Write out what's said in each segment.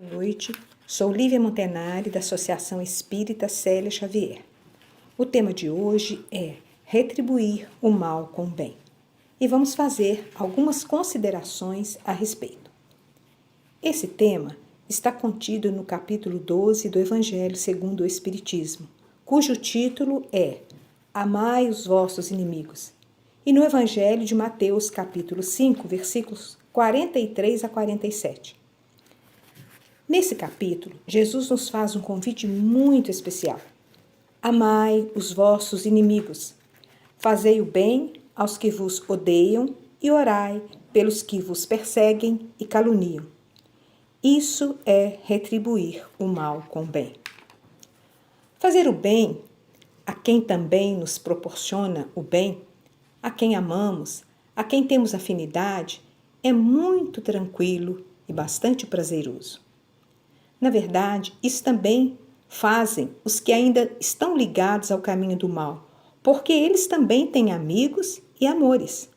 Boa noite, sou Lívia Montenari, da Associação Espírita Célia Xavier. O tema de hoje é retribuir o mal com o bem. E vamos fazer algumas considerações a respeito. Esse tema está contido no capítulo 12 do Evangelho segundo o Espiritismo, cujo título é Amai os vossos inimigos. E no Evangelho de Mateus, capítulo 5, versículos 43 a 47. Nesse capítulo, Jesus nos faz um convite muito especial. Amai os vossos inimigos, fazei o bem aos que vos odeiam e orai pelos que vos perseguem e caluniam. Isso é retribuir o mal com o bem. Fazer o bem a quem também nos proporciona o bem, a quem amamos, a quem temos afinidade, é muito tranquilo e bastante prazeroso. Na verdade, isso também fazem os que ainda estão ligados ao caminho do mal, porque eles também têm amigos e amores.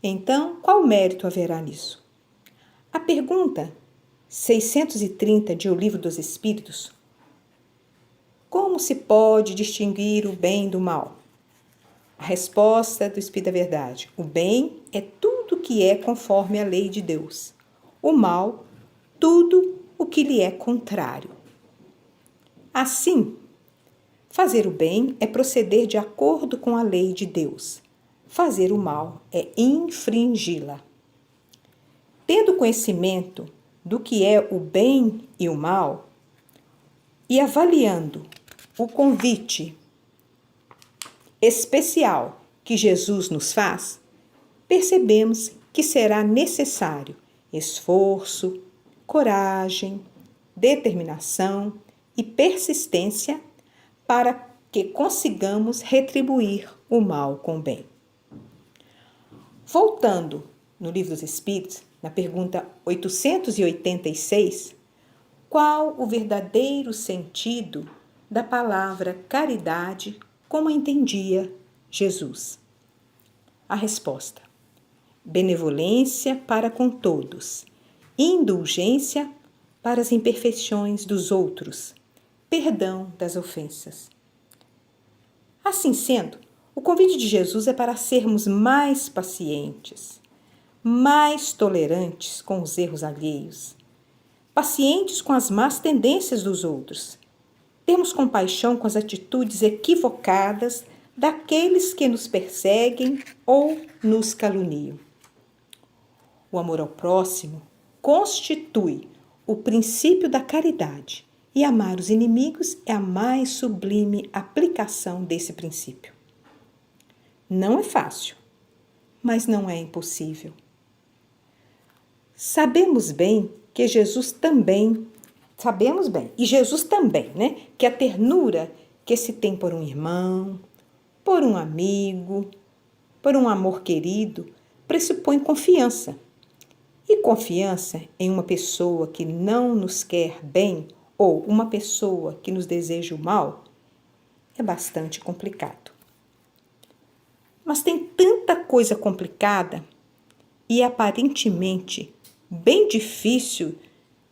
Então, qual mérito haverá nisso? A pergunta 630 de O Livro dos Espíritos: como se pode distinguir o bem do mal? A resposta do Espírito da Verdade: o bem é tudo que é conforme a lei de Deus. O mal, tudo o que lhe é contrário. Assim, fazer o bem é proceder de acordo com a lei de Deus. Fazer o mal é infringi-la. Tendo conhecimento do que é o bem e o mal, e avaliando o convite especial que Jesus nos faz, percebemos que será necessário esforço, coragem, determinação e persistência para que consigamos retribuir o mal com o bem. Voltando no Livro dos Espíritos, na pergunta 886, qual o verdadeiro sentido da palavra caridade como a entendia Jesus? A resposta: benevolência para com todos, indulgência para as imperfeições dos outros, perdão das ofensas. Assim sendo, o convite de Jesus é para sermos mais pacientes, mais tolerantes com os erros alheios, pacientes com as más tendências dos outros, termos compaixão com as atitudes equivocadas daqueles que nos perseguem ou nos caluniam. O amor ao próximo constitui o princípio da caridade e amar os inimigos é a mais sublime aplicação desse princípio. Não é fácil, mas não é impossível. Sabemos bem, e Jesus também, que a ternura que se tem por um irmão, por um amigo, por um amor querido, pressupõe confiança. E confiança em uma pessoa que não nos quer bem ou uma pessoa que nos deseja o mal é bastante complicado. Mas tem tanta coisa complicada e aparentemente bem difícil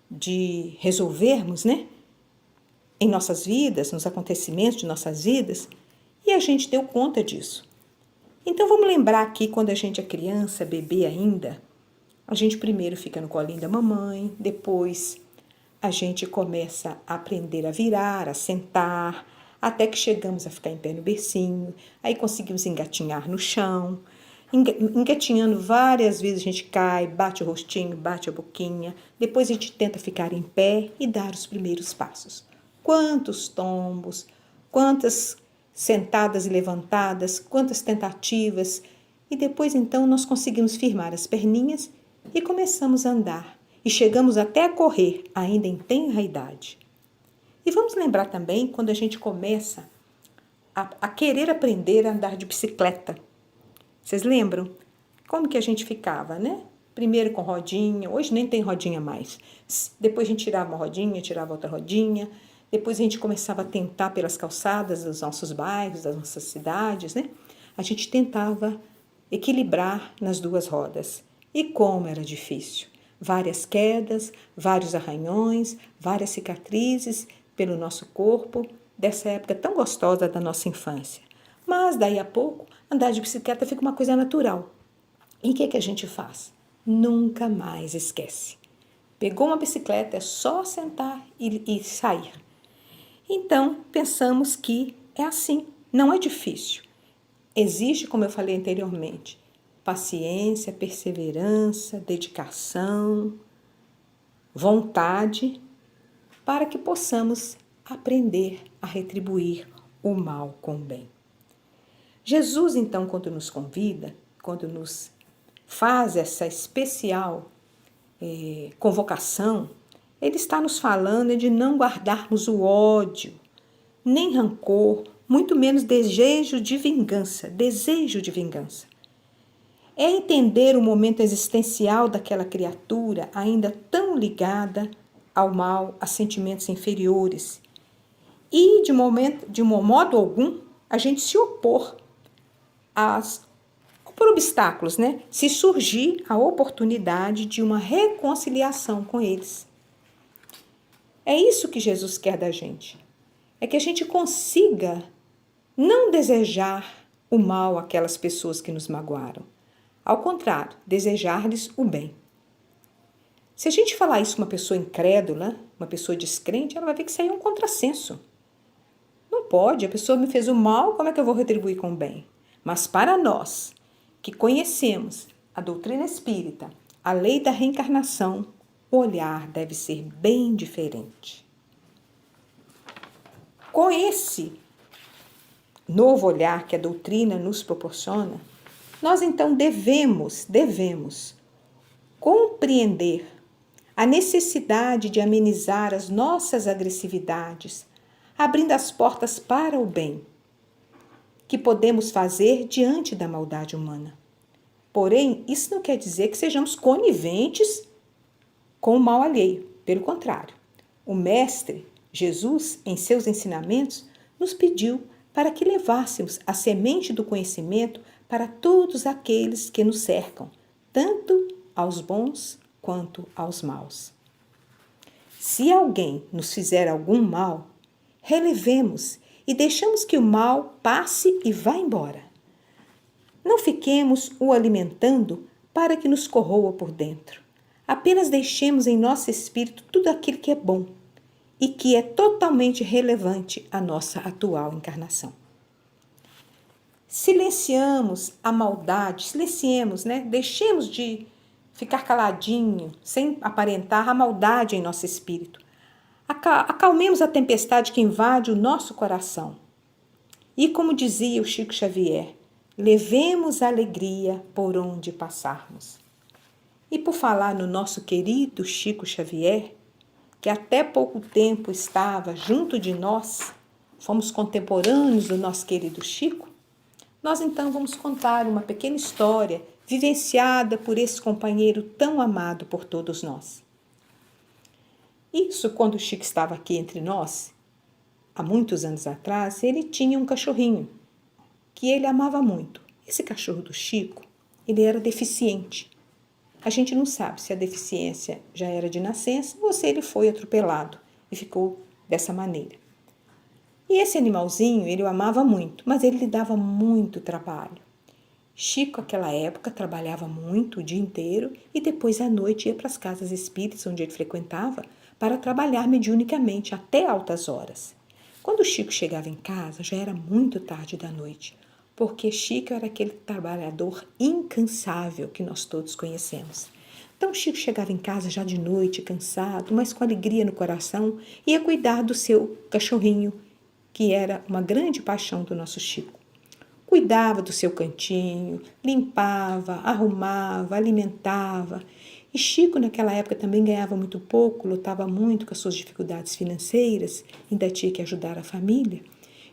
de resolvermos, em nossas vidas, nos acontecimentos de nossas vidas, e a gente deu conta disso. Então vamos lembrar aqui, quando a gente é criança, bebê ainda, a gente primeiro fica no colinho da mamãe, depois a gente começa a aprender a virar, a sentar, até que chegamos a ficar em pé no bercinho, aí conseguimos engatinhar no chão. Engatinhando várias vezes a gente cai, bate o rostinho, bate a boquinha, depois a gente tenta ficar em pé e dar os primeiros passos. Quantos tombos, quantas sentadas e levantadas, quantas tentativas, e depois então nós conseguimos firmar as perninhas e começamos a andar, e chegamos até a correr, ainda em tenra idade. E vamos lembrar também quando a gente começa a querer aprender a andar de bicicleta. Vocês lembram? Como que a gente ficava, Primeiro com rodinha, hoje nem tem rodinha mais. Depois a gente tirava uma rodinha, tirava outra rodinha. Depois a gente começava a tentar pelas calçadas dos nossos bairros, das nossas cidades, A gente tentava equilibrar nas duas rodas. E como era difícil. várias quedas, vários arranhões, várias cicatrizes pelo nosso corpo, dessa época tão gostosa da nossa infância. Mas, daí a pouco, andar de bicicleta fica uma coisa natural. E o que a gente faz? Nunca mais esquece. Pegou uma bicicleta, é só sentar e sair. Então, pensamos que é assim, não é difícil. Exige, como eu falei anteriormente, paciência, perseverança, dedicação, vontade, para que possamos aprender a retribuir o mal com o bem. Jesus, então, quando nos convida, quando nos faz essa especial convocação, ele está nos falando de não guardarmos o ódio, nem rancor, muito menos desejo de vingança. É entender o momento existencial daquela criatura ainda tão ligada ao mal, a sentimentos inferiores. E, de um modo algum, a gente se opor por obstáculos, né? Se surgir a oportunidade de uma reconciliação com eles. É isso que Jesus quer da gente. É que a gente consiga não desejar o mal àquelas pessoas que nos magoaram. Ao contrário, desejar-lhes o bem. Se a gente falar isso com uma pessoa incrédula, uma pessoa descrente, ela vai ver que isso aí é um contrassenso. Não pode, a pessoa me fez o mal, como é que eu vou retribuir com o bem? Mas para nós, que conhecemos a doutrina espírita, a lei da reencarnação, o olhar deve ser bem diferente. Com esse novo olhar que a doutrina nos proporciona, nós então devemos compreender a necessidade de amenizar as nossas agressividades, abrindo as portas para o bem, que podemos fazer diante da maldade humana. Porém, isso não quer dizer que sejamos coniventes com o mal alheio. Pelo contrário, o Mestre, Jesus, em seus ensinamentos, nos pediu para que levássemos a semente do conhecimento para todos aqueles que nos cercam, tanto aos bons quanto aos maus. Se alguém nos fizer algum mal, relevemos e deixamos que o mal passe e vá embora. Não fiquemos o alimentando para que nos corroa por dentro. Apenas deixemos em nosso espírito tudo aquilo que é bom e que é totalmente relevante à nossa atual encarnação. Silenciamos a maldade, deixemos de ficar caladinho, sem aparentar a maldade em nosso espírito. Acalmemos a tempestade que invade o nosso coração. E como dizia o Chico Xavier, levemos a alegria por onde passarmos. E por falar no nosso querido Chico Xavier, que até pouco tempo estava junto de nós, fomos contemporâneos do nosso querido Chico, nós então vamos contar uma pequena história vivenciada por esse companheiro tão amado por todos nós. Isso, quando o Chico estava aqui entre nós, há muitos anos atrás, ele tinha um cachorrinho que ele amava muito. Esse cachorro do Chico, ele era deficiente. A gente não sabe se a deficiência já era de nascença ou se ele foi atropelado e ficou dessa maneira. E esse animalzinho, ele o amava muito, mas ele lhe dava muito trabalho. Chico, naquela época, trabalhava muito o dia inteiro e depois à noite ia para as casas espíritas onde ele frequentava para trabalhar mediunicamente até altas horas. Quando Chico chegava em casa, já era muito tarde da noite, porque Chico era aquele trabalhador incansável que nós todos conhecemos. Então Chico chegava em casa já de noite, cansado, mas com alegria no coração, ia cuidar do seu cachorrinho, que era uma grande paixão do nosso Chico. Cuidava do seu cantinho, limpava, arrumava, alimentava. E Chico, naquela época, também ganhava muito pouco, lutava muito com as suas dificuldades financeiras, ainda tinha que ajudar a família.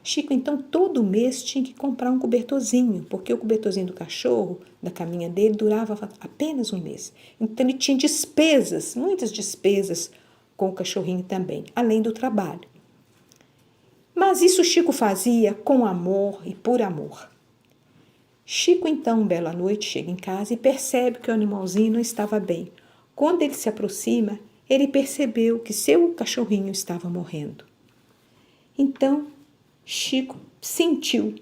Chico, então, todo mês tinha que comprar um cobertorzinho, porque o cobertorzinho do cachorro, da caminha dele, durava apenas um mês. Então, ele tinha despesas, muitas despesas com o cachorrinho também, além do trabalho. Mas isso Chico fazia com amor e por amor. Chico, então, bela noite, chega em casa e percebe que o animalzinho não estava bem. Quando ele se aproxima, ele percebeu que seu cachorrinho estava morrendo. Então, Chico sentiu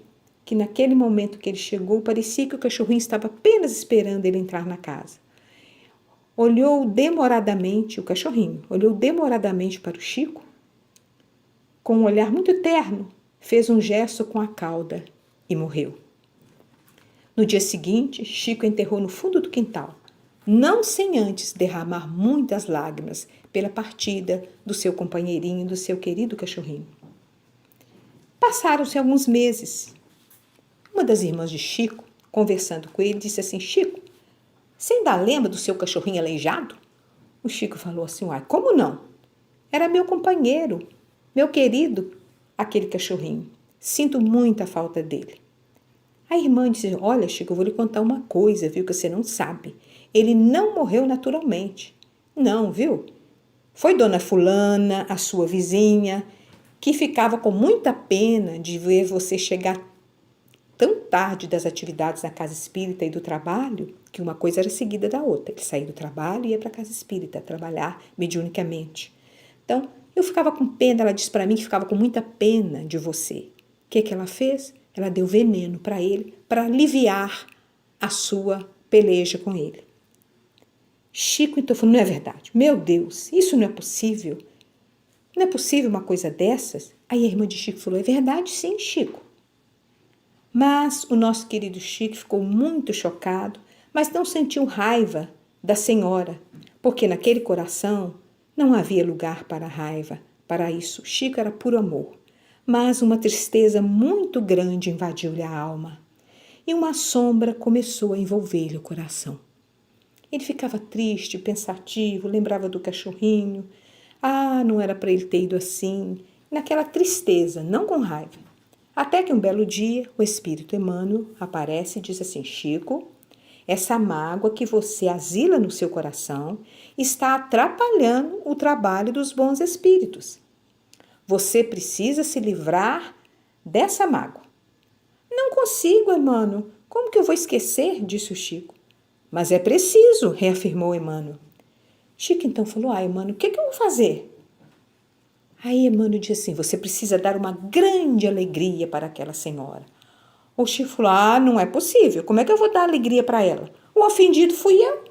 que naquele momento que ele chegou, parecia que o cachorrinho estava apenas esperando ele entrar na casa. Olhou demoradamente, o cachorrinho, olhou demoradamente para o Chico, com um olhar muito terno, fez um gesto com a cauda e morreu. No dia seguinte, Chico enterrou no fundo do quintal, não sem antes derramar muitas lágrimas pela partida do seu companheirinho, do seu querido cachorrinho. Passaram-se alguns meses. Uma das irmãs de Chico, conversando com ele, disse assim: Chico, você ainda lembra do seu cachorrinho aleijado? O Chico falou assim: uai, como não? Era meu companheiro, meu querido, aquele cachorrinho. Sinto muita falta dele. A irmã disse: olha, Chico, eu vou lhe contar uma coisa, viu, que você não sabe. Ele não morreu naturalmente. Não, viu? Foi dona fulana, a sua vizinha, que ficava com muita pena de ver você chegar tão tarde das atividades na casa espírita e do trabalho, que uma coisa era seguida da outra. Ele saía do trabalho e ia para a casa espírita trabalhar mediunicamente. Então, eu ficava com pena, ela disse para mim que ficava com muita pena de você. O que ela fez? Ela deu veneno para ele, para aliviar a sua peleja com ele. Chico então falou: não é verdade. Meu Deus, isso não é possível. Não é possível uma coisa dessas? Aí a irmã de Chico falou: é verdade sim, Chico. Mas o nosso querido Chico ficou muito chocado, mas não sentiu raiva da senhora, porque naquele coração não havia lugar para raiva. Para isso, Chico era puro amor. Mas uma tristeza muito grande invadiu-lhe a alma, e uma sombra começou a envolver-lhe o coração. Ele ficava triste, pensativo, lembrava do cachorrinho. Ah, não era para ele ter ido assim. Naquela tristeza, não com raiva. Até que um belo dia, o espírito Emmanuel aparece e diz assim: Chico, essa mágoa que você asila no seu coração está atrapalhando o trabalho dos bons espíritos. Você precisa se livrar dessa mágoa. Não consigo, Emmanuel. Como que eu vou esquecer? Disse o Chico. Mas é preciso, reafirmou Emmanuel. Chico então falou: ah, Emmanuel, o que eu vou fazer? Aí Emmanuel disse assim: você precisa dar uma grande alegria para aquela senhora. O Chico falou: ah, não é possível. Como é que eu vou dar alegria para ela? O ofendido fui eu.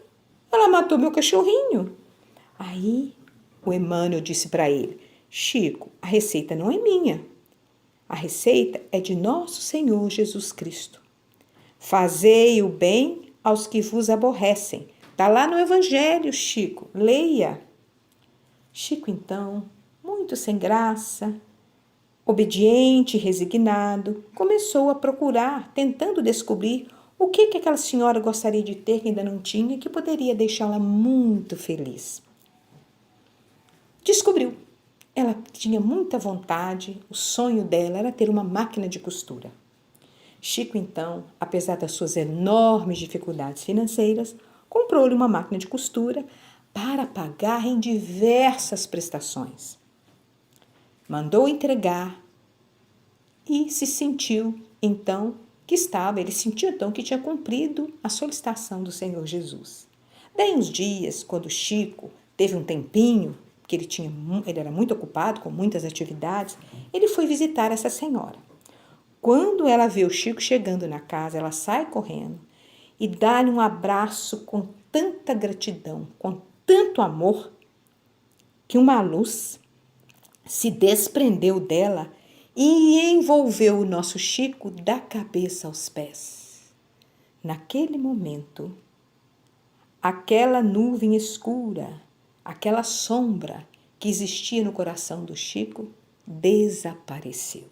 Ela matou meu cachorrinho. Aí o Emmanuel disse para ele: Chico, a receita não é minha. A receita é de nosso Senhor Jesus Cristo. Fazei o bem aos que vos aborrecem. Está lá no Evangelho, Chico. Leia. Chico, então, muito sem graça, obediente e resignado, começou a procurar, tentando descobrir o que aquela senhora gostaria de ter que ainda não tinha, que poderia deixá-la muito feliz. Descobriu. Ela tinha muita vontade, o sonho dela era ter uma máquina de costura. Chico, então, apesar das suas enormes dificuldades financeiras, comprou-lhe uma máquina de costura para pagar em diversas prestações. Mandou entregar e se sentiu, então, ele sentiu então que tinha cumprido a solicitação do Senhor Jesus. Daí uns dias, quando Chico teve um tempinho, porque ele era muito ocupado com muitas atividades, ele foi visitar essa senhora. Quando ela vê o Chico chegando na casa, ela sai correndo e dá-lhe um abraço com tanta gratidão, com tanto amor, que uma luz se desprendeu dela e envolveu o nosso Chico da cabeça aos pés. Naquele momento, aquela nuvem escura, aquela sombra que existia no coração do Chico, desapareceu.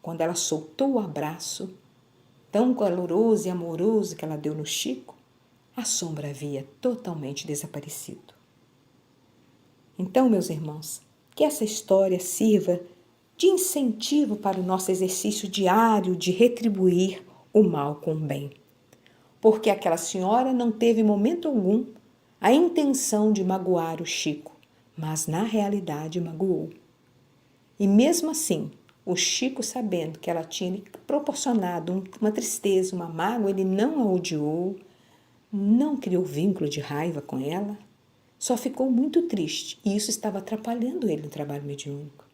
Quando ela soltou o abraço, tão caloroso e amoroso que ela deu no Chico, a sombra havia totalmente desaparecido. Então, meus irmãos, que essa história sirva de incentivo para o nosso exercício diário de retribuir o mal com o bem. Porque aquela senhora não teve momento algum a intenção de magoar o Chico, mas na realidade magoou. E mesmo assim, o Chico, sabendo que ela tinha lhe proporcionado uma tristeza, uma mágoa, ele não a odiou, não criou vínculo de raiva com ela, só ficou muito triste e isso estava atrapalhando ele no trabalho mediúnico.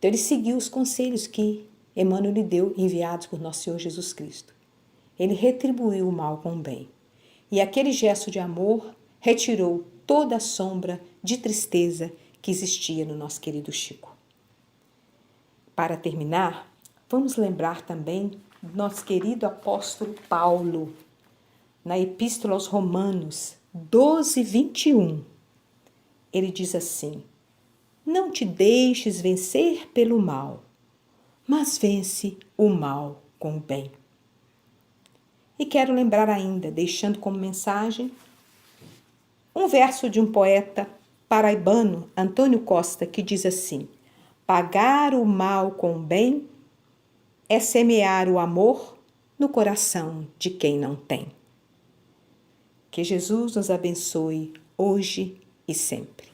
Então ele seguiu os conselhos que Emmanuel lhe deu, enviados por nosso Senhor Jesus Cristo. Ele retribuiu o mal com o bem. E aquele gesto de amor retirou toda a sombra de tristeza que existia no nosso querido Chico. Para terminar, vamos lembrar também do nosso querido apóstolo Paulo, na Epístola aos Romanos 12:21. Ele diz assim: não te deixes vencer pelo mal, mas vence o mal com o bem. E quero lembrar ainda, deixando como mensagem, um verso de um poeta paraibano, Antônio Costa, que diz assim: pagar o mal com o bem é semear o amor no coração de quem não tem. Que Jesus nos abençoe hoje e sempre.